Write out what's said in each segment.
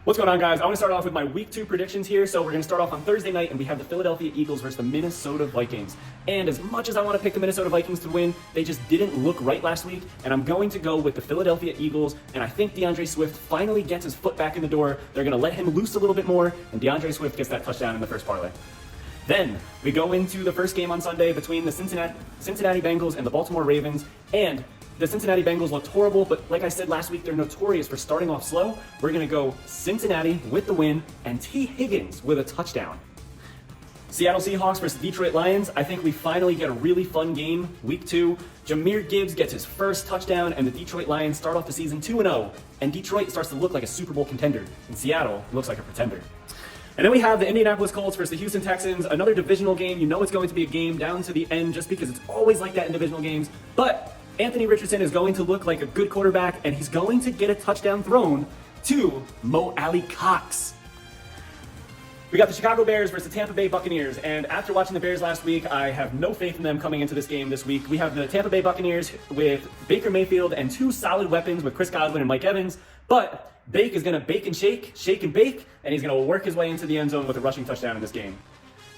What's going on, guys? I want to start off with my week 2 predictions here. So we're going to start off on Thursday night, and we have the Philadelphia Eagles versus the Minnesota Vikings. And as much as I want to pick the Minnesota Vikings to win, they just didn't look right last week, and I'm going to go with the Philadelphia Eagles, and I think DeAndre Swift finally gets his foot back in the door. They're going to let him loose a little bit more, and DeAndre Swift gets that touchdown in the first parlay. Then we go into the first game on Sunday between the Cincinnati Bengals and the Baltimore Ravens, and the Cincinnati Bengals looked horrible, but like I said last week, they're notorious for starting off slow. We're going to go Cincinnati with the win and T. Higgins with a touchdown. Seattle Seahawks versus Detroit Lions. I think we finally get a really fun game, week 2. Jahmyr Gibbs gets his first touchdown, and the Detroit Lions start off the season 2-0, and Detroit starts to look like a Super Bowl contender, and Seattle looks like a pretender. And then we have the Indianapolis Colts versus the Houston Texans, another divisional game. You know it's going to be a game down to the end just because it's always like that in divisional games, but Anthony Richardson is going to look like a good quarterback, and he's going to get a touchdown thrown to Mo Alley-Cox. We got the Chicago Bears versus the Tampa Bay Buccaneers, and after watching the Bears last week, I have no faith in them coming into this game this week. We have the Tampa Bay Buccaneers with Baker Mayfield and 2 solid weapons with Chris Godwin and Mike Evans, but Bake is going to bake and shake and bake, and he's going to work his way into the end zone with a rushing touchdown in this game.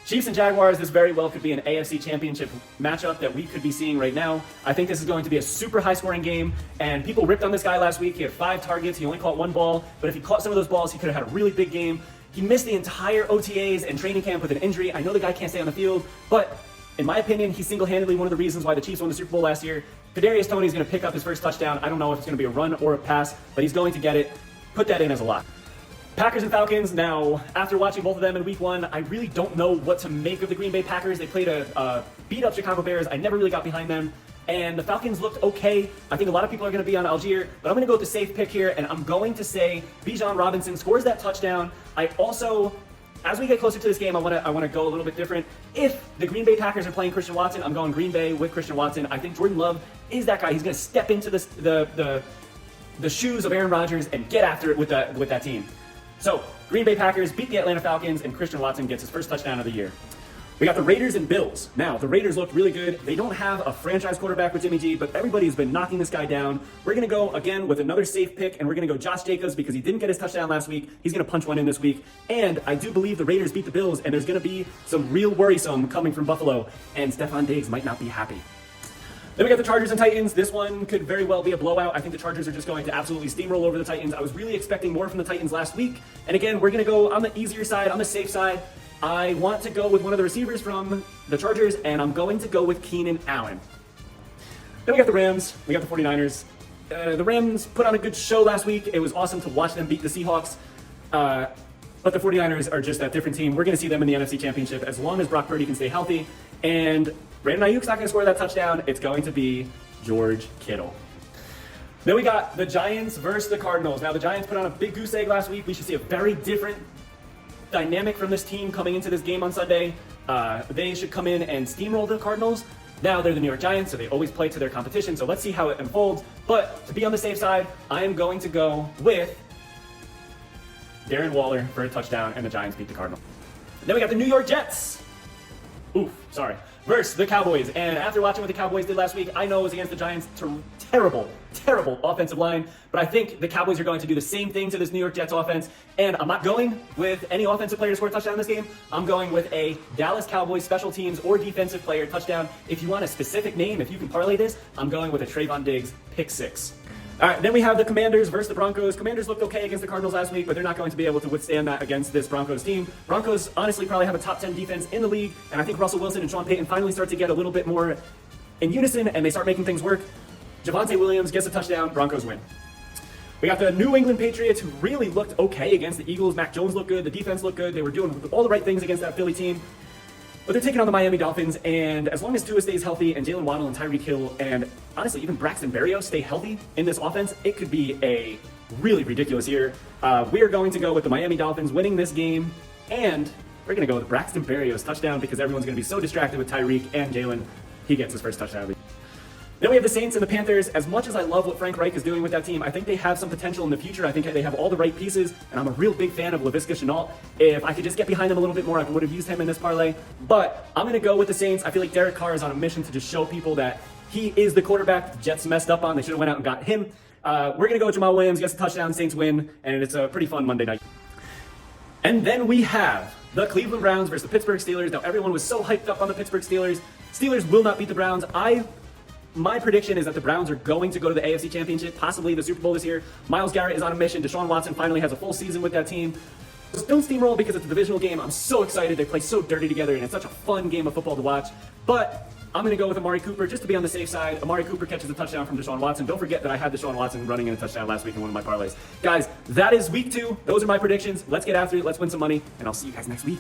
Chiefs and Jaguars, this very well could be an AFC Championship matchup that we could be seeing right now. I think this is going to be a super high-scoring game, and people ripped on this guy last week. He had 5 targets. He only caught 1 ball, but if he caught some of those balls, he could have had a really big game. He missed the entire OTAs and training camp with an injury. I know the guy can't stay on the field, but in my opinion, he's single-handedly one of the reasons why the Chiefs won the Super Bowl last year. Kadarius Toney is going to pick up his first touchdown. I don't know if it's going to be a run or a pass, but he's going to get it. Put that in as a lock. Packers and Falcons. Now, after watching both of them in week 1, I really don't know what to make of the Green Bay Packers. They played a beat-up Chicago Bears. I never really got behind them. And the Falcons looked okay. I think a lot of people are going to be on Algier, but I'm going to go with the safe pick here, and I'm going to say Bijan Robinson scores that touchdown. I also, as we get closer to this game, I want to go a little bit different. If the Green Bay Packers are playing Christian Watson, I'm going Green Bay with Christian Watson. I think Jordan Love is that guy. He's going to step into the shoes of Aaron Rodgers and get after it with that team. So, Green Bay Packers beat the Atlanta Falcons, and Christian Watson gets his first touchdown of the year. We got the Raiders and Bills. Now, the Raiders looked really good. They don't have a franchise quarterback with Jimmy G, but everybody's been knocking this guy down. We're going to go, again, with another safe pick, and we're going to go Josh Jacobs because he didn't get his touchdown last week. He's going to punch one in this week. And I do believe the Raiders beat the Bills, and there's going to be some real worrisome coming from Buffalo, and Stephon Diggs might not be happy. Then we got the Chargers and Titans. This one could very well be a blowout. I think the Chargers are just going to absolutely steamroll over the Titans. I was really expecting more from the Titans last week. And again, we're going to go on the easier side, on the safe side. I want to go with one of the receivers from the Chargers, and I'm going to go with Keenan Allen. Then we got the Rams. We got the 49ers. The Rams put on a good show last week. It was awesome to watch them beat the Seahawks. But the 49ers are just that different team. We're going to see them in the NFC Championship as long as Brock Purdy can stay healthy. And Brandon Ayuk's not going to score that touchdown. It's going to be George Kittle. Then we got the Giants versus the Cardinals. Now, the Giants put on a big goose egg last week. We should see a very different dynamic from this team coming into this game on Sunday. They should come in and steamroll the Cardinals. Now, they're the New York Giants, so they always play to their competition. So let's see how it unfolds. But to be on the safe side, I am going to go with Darren Waller for a touchdown, and the Giants beat the Cardinals. Then we got the New York Jets. Versus the Cowboys. And after watching what the Cowboys did last week, I know it was against the Giants' terrible offensive line, but I think the Cowboys are going to do the same thing to this New York Jets offense. And I'm not going with any offensive player to score a touchdown in this game. I'm going with a Dallas Cowboys special teams or defensive player touchdown. If you want a specific name, if you can parlay this, I'm going with a Trayvon Diggs pick 6. All right, then we have the Commanders versus the Broncos. Commanders looked okay against the Cardinals last week, but they're not going to be able to withstand that against this Broncos team. Broncos honestly probably have a top 10 defense in the league, and I think Russell Wilson and Sean Payton finally start to get a little bit more in unison, and they start making things work. Javonte Williams gets a touchdown, Broncos win. We got the New England Patriots, who really looked okay against the Eagles. Mac Jones looked good, the defense looked good, they were doing all the right things against that Philly team. But they're taking on the Miami Dolphins, and as long as Tua stays healthy and Jalen Waddle and Tyreek Hill and honestly even Braxton Berrios stay healthy in this offense, it could be a really ridiculous year. We are going to go with the Miami Dolphins winning this game, and we're going to go with Braxton Berrios touchdown because everyone's going to be so distracted with Tyreek and Jalen. He gets his first touchdown of the year. Then we have the Saints and the Panthers. As much as I love what Frank Reich is doing with that team, I think they have some potential in the future. I think they have all the right pieces, and I'm a real big fan of Laviska Shenault. If I could just get behind him a little bit more, I would have used him in this parlay. But I'm going to go with the Saints. I feel like Derek Carr is on a mission to just show people that he is the quarterback the Jets messed up on. They should have went out and got him. We're gonna go with Jamal Williams, gets a touchdown, Saints win, and it's a pretty fun Monday night. And then we have the Cleveland Browns versus the Pittsburgh Steelers. Now everyone was so hyped up on the Pittsburgh Steelers. Steelers will not beat the Browns. My prediction is that the Browns are going to go to the AFC Championship, possibly the Super Bowl this year. Myles Garrett is on a mission. Deshaun Watson finally has a full season with that team. Just don't steamroll because it's a divisional game. I'm so excited. They play so dirty together, and it's such a fun game of football to watch. But I'm going to go with Amari Cooper just to be on the safe side. Amari Cooper catches a touchdown from Deshaun Watson. Don't forget that I had Deshaun Watson running in a touchdown last week in one of my parlays. Guys, that is week 2. Those are my predictions. Let's get after it. Let's win some money, and I'll see you guys next week.